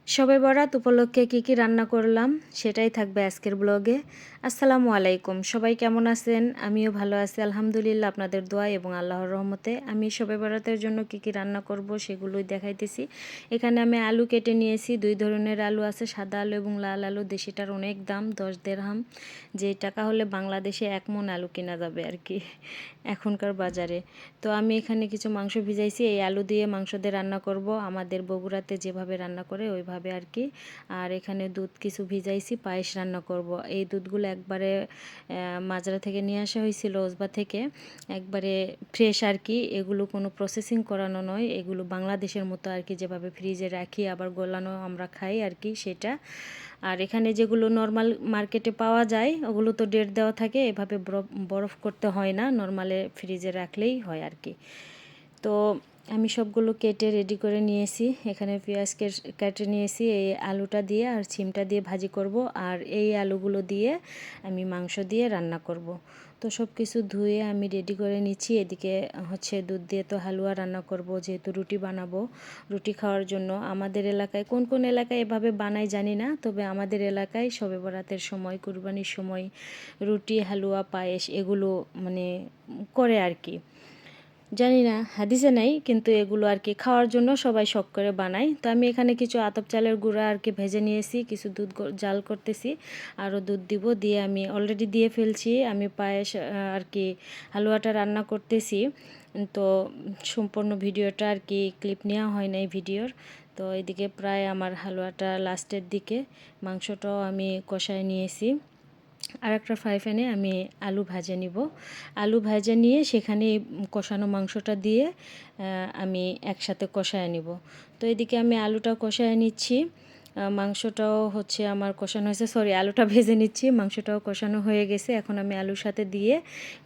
শবে বরাত উপলক্ষে কি রান্না করলাম সেটাই থাকবে আজকের ব্লগে। আসসালামু আলাইকুম, সবাই কেমন আছেন? আমিও ভালো আছি আলহামদুলিল্লাহ, আপনাদের দোয়া এবং আল্লাহর রহমতে। আমি শবে বরাতের জন্য কি রান্না করব সেগুলোই দেখাইতেছি। এখানে আমি আলু কেটে নিয়েছি, দুই ধরনের আলু আছে, সাদা আলু এবং লাল আলু। দেশিটার অনেক দাম, 10 দেরহাম, যে টাকা হলে বাংলাদেশে 1 মণ আলু কেনা যাবে আর কি এখনকার বাজারে। তো আমি এখানে কিছু মাংস ভিজাইছি, এই আলু দিয়ে মাংস দিয়ে রান্না করব আমাদের বগুড়াতে যেভাবে রান্না করে ওইভাবে আর কি। আর এখানে দুধ কিছু ভিজাইছি, পায়েস রান্না করব। এই দুধগুলো একবারে মাজরা থেকে নিয়ে আসা হয়েছিল, ওজবা থেকে, একবারে ফ্রেশ আর কি। এগুলো কোনো প্রসেসিং করানো নয়, এগুলো বাংলাদেশের মতো আর কি, যেভাবে ফ্রিজে রাখি আবার গলানো আমরা খাই আর কি সেটা। আর এখানে যেগুলো নর্মাল মার্কেটে পাওয়া যায় ওগুলো তো ডেট দেওয়া থাকে, এভাবে বরফ করতে হয় না, নর্মালে ফ্রিজে রাখলেই হয় আর কি। তো আমি সবগুলো কেটে রেডি করে নিয়েছি। এখানে পেঁয়াজ কেটে নিয়েছি, এই আলুটা দিয়ে আর সিমটা দিয়ে ভাজি করব, আর এই আলুগুলো দিয়ে আমি মাংস দিয়ে রান্না করব। তো সব কিছু ধুয়ে আমি রেডি করে নিচ্ছি। এদিকে হচ্ছে দুধ দিয়ে তো হালুয়া রান্না করব, যেহেতু রুটি বানাবো, রুটি খাওয়ার জন্য। আমাদের এলাকায় কোন কোন এলাকায় এভাবে বানায় জানি না, তবে আমাদের এলাকায় শবে বরাতের সময়, কুরবানির সময় রুটি, হালুয়া, পায়েস এগুলো মানে করে আর কি। জানি না হাদিসে নাই, কিন্তু এগুলো আর কি খাওয়ার জন্য সবাই শখ করে বানায়। তো আমি এখানে কিছু আতপ চালের গুঁড়া আর কি ভেজে নিয়েছি, কিছু দুধ জাল করতেছি, আরও দুধ দিব, দিয়ে আমি অলরেডি দিয়ে ফেলছি। আমি পায়েস আর কি হালুয়াটা রান্না করতেছি। তো সম্পূর্ণ ভিডিওটা আর কি ক্লিপ নেওয়া হয় নাই ভিডিওর। তো এদিকে প্রায় আমার হালুয়াটা লাস্টের দিকে, মাংসটাও আমি কষায় নিয়েছি। আর একটা ফ্রাই প্যানে আমি আলু ভেজে নিব। আলু ভেজে নিয়ে সেখানে কষানো মাংসটা দিয়ে আমি একসাথে কষায় নিব। তো এদিকে আমি আলুটা কষায় নিচ্ছি, মাংসটাও হচ্ছে আমার কষানো হয়েছে, সরি আলুটা ভেজে নিচ্ছি, মাংসটাও কষানো হয়ে গেছে। এখন আমি আলুর সাথে দিয়ে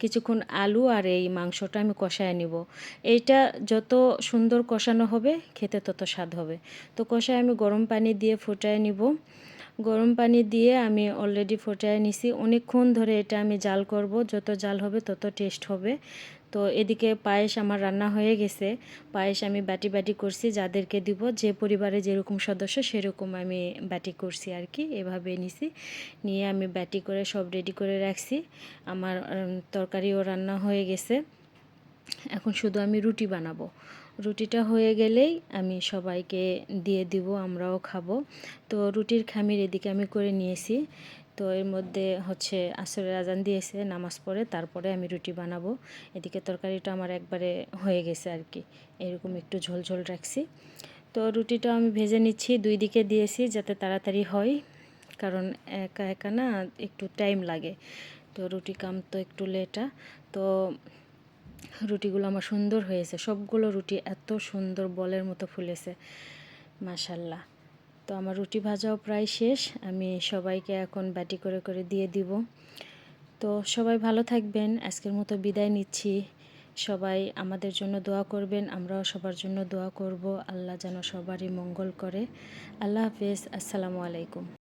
কিছুক্ষণ আলু আর এই মাংসটা আমি কষায় নিব। এইটা যত সুন্দর কষানো হবে খেতে তত স্বাদ হবে। তো কষায় আমি গরম পানি দিয়ে ফুটায় নিব। গরম পানি দিয়ে আমি অলরেডি ফোটায় নিছি, অনেকক্ষণ ধরে এটা আমি জাল করব, যত জাল হবে তত টেস্ট হবে। তো এদিকে পায়েস আমার রান্না হয়ে গেছে। পায়েস আমি বাটি বাটি করছি, যাদেরকে দিব, যে পরিবারে যেরকম সদস্য সেরকম আমি বাটি করছি আর কি, এভাবে নিছি। নিয়ে আমি বাটি করে সব রেডি করে রাখছি। আমার তরকারিও রান্না হয়ে গেছে, এখন শুধু আমি রুটি বানাবো। রুটিটা হয়ে গেলেই আমি সবাইকে দিয়ে দিব, আমরাও খাবো। তো রুটির খামির এদিকে আমি করে নিয়েছি। তো এর মধ্যে হচ্ছে আসরের আজান দিয়েছে, নামাজ পড়ে তারপরে আমি রুটি বানাবো। এদিকে তরকারিটা আমার একবারে হয়ে গেছে আর কি, এরকম একটু ঝোল ঝোল রাখছি। তো রুটিটা আমি ভেজে নিচ্ছি, দুই দিকে দিয়েছি যাতে তাড়াতাড়ি হয়, কারণ একা একা না একটু টাইম লাগে। তো রুটি কাম তো একটু লেটা। তো রুটিগুলো আমার সুন্দর হয়েছে, সবগুলো রুটি এত সুন্দর বলের মতো ফুলেছে, মাশাল্লাহ। তো আমার রুটি ভাজাও প্রায় শেষ, আমি সবাইকে এখন বাটি করে করে দিয়ে দিব। তো সবাই ভালো থাকবেন, আজকের মতো বিদায় নিচ্ছি। সবাই আমাদের জন্য দোয়া করবেন, আমরাও সবার জন্য দোয়া করব, আল্লাহ যেন সবারই মঙ্গল করে। আল্লাহ হাফেজ, আসসালামু আলাইকুম।